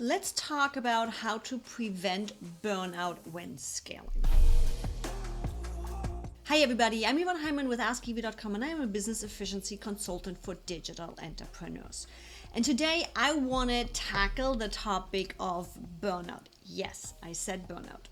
let's talk about how to prevent burnout when scaling. Hi everybody, I'm Yvonne Heimann with AskEvie.com and I'm a business efficiency consultant for digital entrepreneurs. And today I want to tackle the topic of burnout. Yes, I said burnout.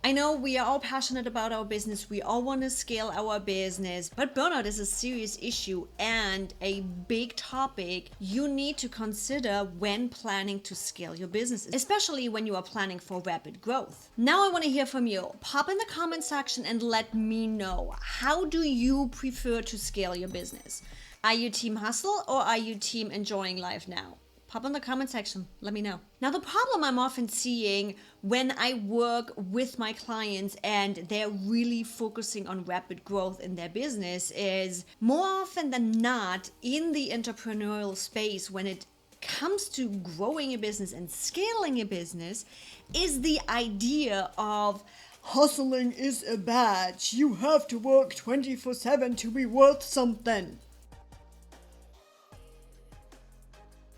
I know we are all passionate about our business. We all want to scale our business, but burnout is a serious issue and a big topic you need to consider when planning to scale your business, especially when you are planning for rapid growth. Now I want to hear from you. Pop in the comment section and let me know, how do you prefer to scale your business? Are you team hustle or are you team enjoying life now? Pop in the comment section, let me know. Now, the problem I'm often seeing when I work with my clients and they're really focusing on rapid growth in their business is, more often than not, in the entrepreneurial space, when it comes to growing a business and scaling a business, is the idea of hustling is a badge. You have to work 24/7 to be worth something.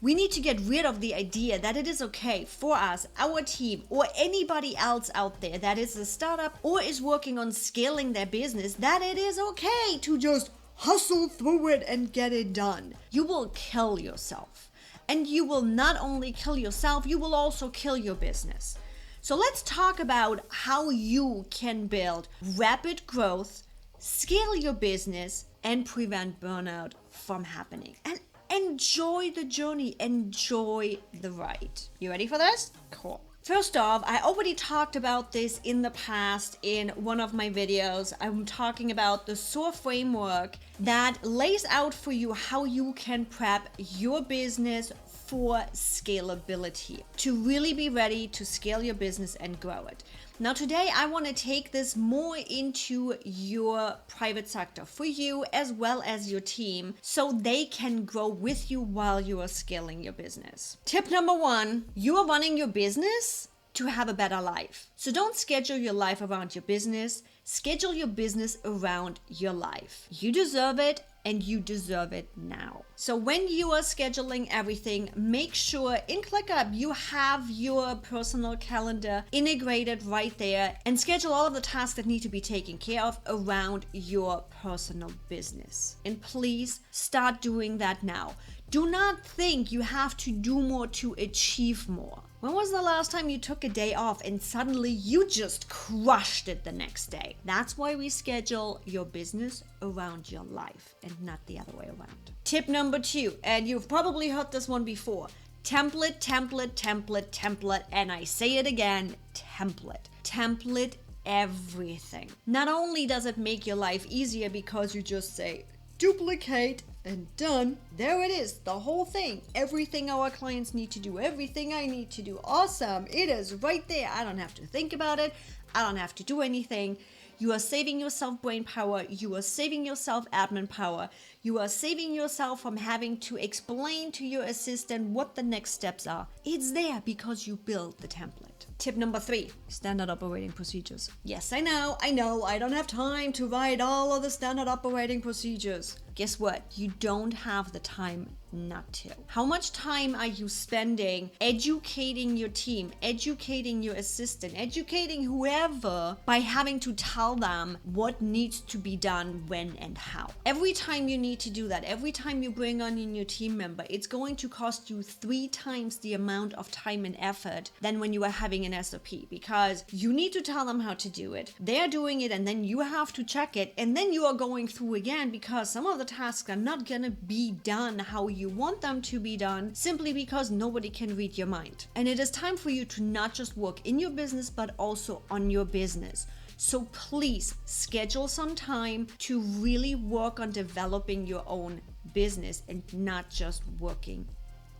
We need to get rid of the idea that it is okay for us, our team, or anybody else out there that is a startup or is working on scaling their business, that it is okay to just hustle through it and get it done. You will kill yourself. And you will not only kill yourself, you will also kill your business. So let's talk about how you can build rapid growth, scale your business, and prevent burnout from happening. And enjoy the journey, enjoy the ride. You ready for this? Cool. First off, I already talked about this in the past in one of my videos. I'm talking about the SOAR framework that lays out for you how you can prep your business for scalability, to really be ready to scale your business and grow it. Now today I want to take this more into your private sector for you as well as your team, so they can grow with you while you are scaling your business. Tip number 1, you are running your business to have a better life. So don't schedule your life around your business, schedule your business around your life. You deserve it. And you deserve it now. So when you are scheduling everything, make sure in ClickUp you have your personal calendar integrated right there and schedule all of the tasks that need to be taken care of around your personal business. And please start doing that now. Do not think you have to do more to achieve more. When was the last time you took a day off and suddenly you just crushed it the next day? That's why we schedule your business around your life and not the other way around. Tip number 2, and you've probably heard this one before: template, template, template, template, and I say it again, template. Template everything. Not only does it make your life easier because you just say duplicate and done, there it is, the whole thing, everything our clients need to do, everything I need to do. Awesome, it is right there. I don't have to think about it, I don't have to do anything. You are saving yourself brain power, you are saving yourself admin power, you are saving yourself from having to explain to your assistant what the next steps are. It's there because you built the template. Tip number 3, standard operating procedures. Yes, I know, I don't have time to write all of the standard operating procedures. Guess what? You don't have the time not to. How much time are you spending educating your team, educating your assistant, educating whoever by having to tell them what needs to be done when and how? Every time you need to do that, every time you bring on a new team member, it's going to cost you 3 times the amount of time and effort than when you are having an SOP, because you need to tell them how to do it. They're doing it and then you have to check it, and then you are going through again because some of the tasks are not gonna be done how you want them to be done, simply because nobody can read your mind. And it is time for you to not just work in your business but also on your business. So please schedule some time to really work on developing your own business and not just working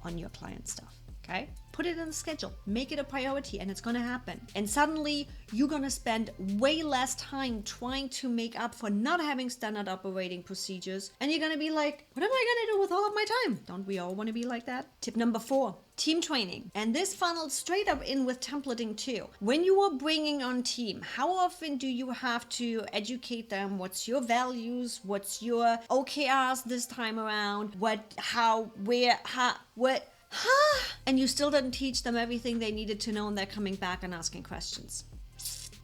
on your client stuff. Okay? Put it in the schedule, make it a priority, and it's gonna happen. And suddenly you're gonna spend way less time trying to make up for not having standard operating procedures. And you're gonna be like, what am I gonna do with all of my time? Don't we all wanna be like that? Tip number 4, team training. And this funnels straight up in with templating too. When you are bringing on team, how often do you have to educate them? What's your values? What's your OKRs this time around? What, how, where, how, what? And you still didn't teach them everything they needed to know, and they're coming back and asking questions.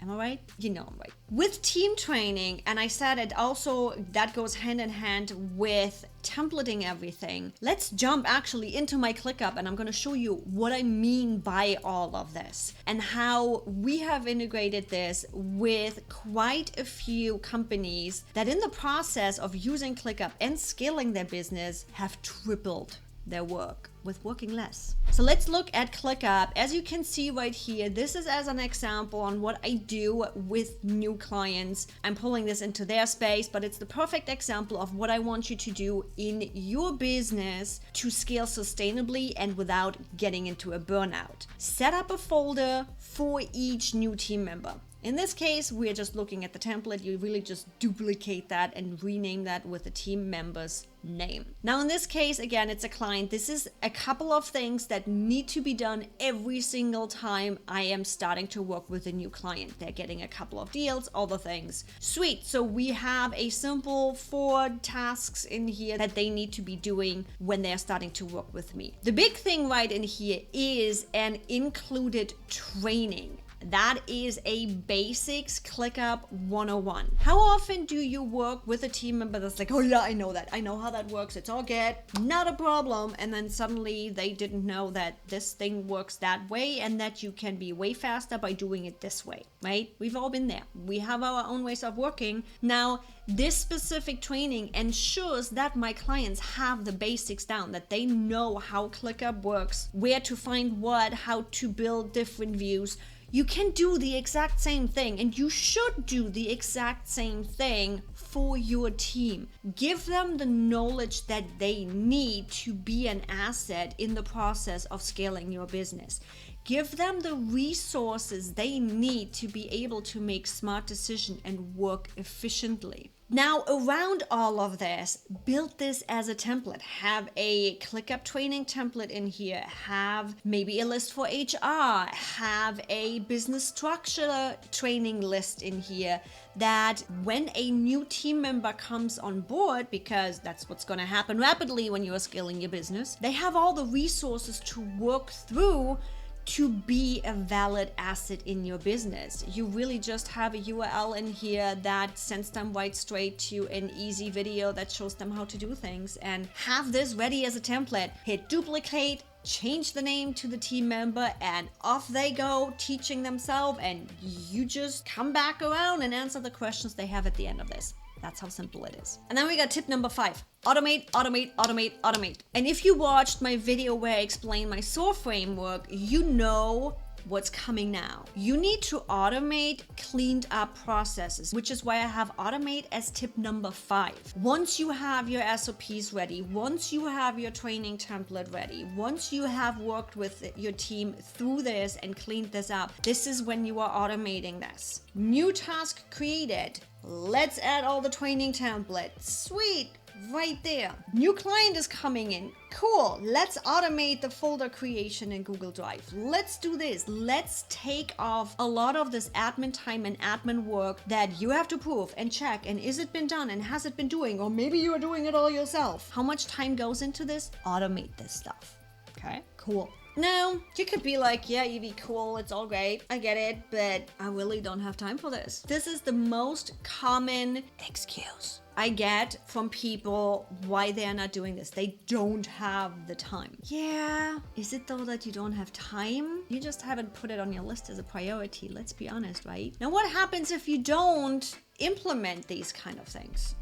Am I right? You know I'm right. With team training, and I said it also, that goes hand in hand with templating everything. Let's jump actually into my ClickUp, and I'm going to show you what I mean by all of this and how we have integrated this with quite a few companies that in the process of using ClickUp and scaling their business have tripled their work with working less. So let's look at ClickUp. As you can see right here, this is as an example on what I do with new clients. I'm pulling this into their space, but it's the perfect example of what I want you to do in your business to scale sustainably and without getting into a burnout. Set up a folder for each new team member. In this case, we're just looking at the template. You really just duplicate that and rename that with the team member's name. Now, in this case, again, it's a client. This is a couple of things that need to be done every single time I am starting to work with a new client. They're getting a couple of deals, all the things. Sweet. So we have a simple 4 tasks in here that they need to be doing when they're starting to work with me. The big thing right in here is an included training. That is a basics ClickUp 101. How often do you work with a team member that's like, oh yeah, I know that. I know how that works. It's all good. Not a problem. And then suddenly they didn't know that this thing works that way and that you can be way faster by doing it this way, right? We've all been there. We have our own ways of working. Now, this specific training ensures that my clients have the basics down, that they know how ClickUp works, where to find what, how to build different views. You can do the exact same thing, and you should do the exact same thing for your team. Give them the knowledge that they need to be an asset in the process of scaling your business. Give them the resources they need to be able to make smart decisions and work efficiently. Now, around all of this, build this as a template. Have a ClickUp training template in here. Have maybe a list for HR. Have a business structure training list in here that when a new team member comes on board, because that's what's going to happen rapidly when you are scaling your business, they have all the resources to work through to be a valid asset in your business. You really just have a URL in here that sends them right straight to an easy video that shows them how to do things, and have this ready as a template. Hit duplicate, change the name to the team member, and off they go teaching themselves, and you just come back around and answer the questions they have at the end of this. That's how simple it is. And then we got tip number 5. Automate, automate, automate, automate. And if you watched my video where I explained my SOAR framework, you know what's coming now. You need to automate cleaned up processes, which is why I have automate as tip number 5. Once you have your SOPs ready, once you have your training template ready, once you have worked with your team through this and cleaned this up, this is when you are automating this. New task created. Let's add all the training templates. Sweet. Right there. New client is coming in. Cool. Let's automate the folder creation in Google Drive. Let's do this. Let's take off a lot of this admin time and admin work that you have to prove and check. And is it been done? And has it been doing? Or maybe you are doing it all yourself. How much time goes into this? Automate this stuff. Okay, cool. Now, you could be like, yeah, Evie, cool, it's all great, I get it, but I really don't have time for this. This is the most common excuse I get from people why they are not doing this. They don't have the time. Yeah, is it though that you don't have time? You just haven't put it on your list as a priority, let's be honest, right? Now, what happens if you don't implement these kind of things?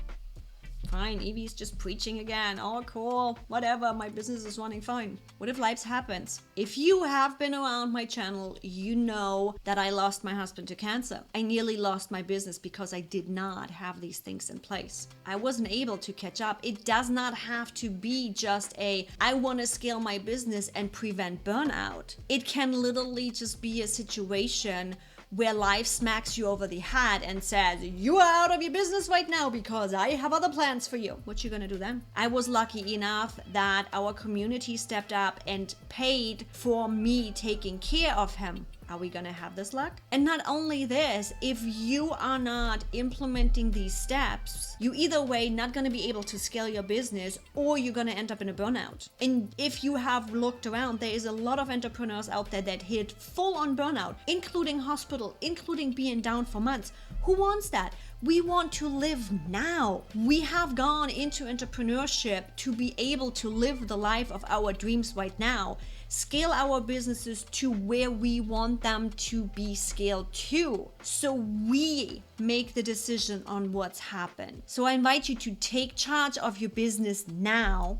Fine, Evie's just preaching again. Oh, cool. Whatever, my business is running fine. What if life happens? If you have been around my channel, you know that I lost my husband to cancer. I nearly lost my business because I did not have these things in place. I wasn't able to catch up. It does not have to be just I want to scale my business and prevent burnout. It can literally just be a situation where life smacks you over the head and says, you are out of your business right now because I have other plans for you. What you gonna do then? I was lucky enough that our community stepped up and paid for me taking care of him Are we gonna have this luck? And not only this, if you are not implementing these steps, you either way not gonna be able to scale your business, or you're gonna end up in a burnout. And if you have looked around, there is a lot of entrepreneurs out there that hit full on burnout, including hospital, including being down for months. Who wants that? We want to live now. We have gone into entrepreneurship to be able to live the life of our dreams right now, scale our businesses to where we want them to be scaled to. So we make the decision on what's happened. So I invite you to take charge of your business now.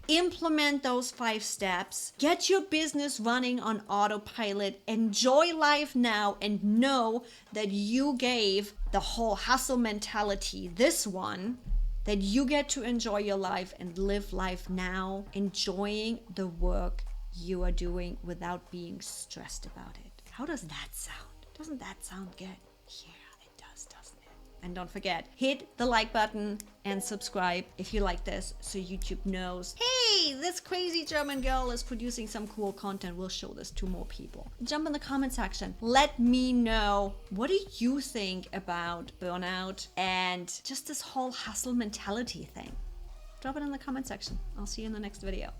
Implement those 5 steps, get your business running on autopilot, enjoy life now, and know that you gave the whole hustle mentality this one, that you get to enjoy your life and live life now, enjoying the work you are doing without being stressed about it. How does that sound? Doesn't that sound good? Yeah, it does, doesn't it? And don't forget, hit the like button and subscribe if you like this, so YouTube knows, hey, this crazy German girl is producing some cool content. We'll show this to more people. Jump in the comment section. Let me know, what do you think about burnout and just this whole hustle mentality thing? Drop it in the comment section. I'll see you in the next video.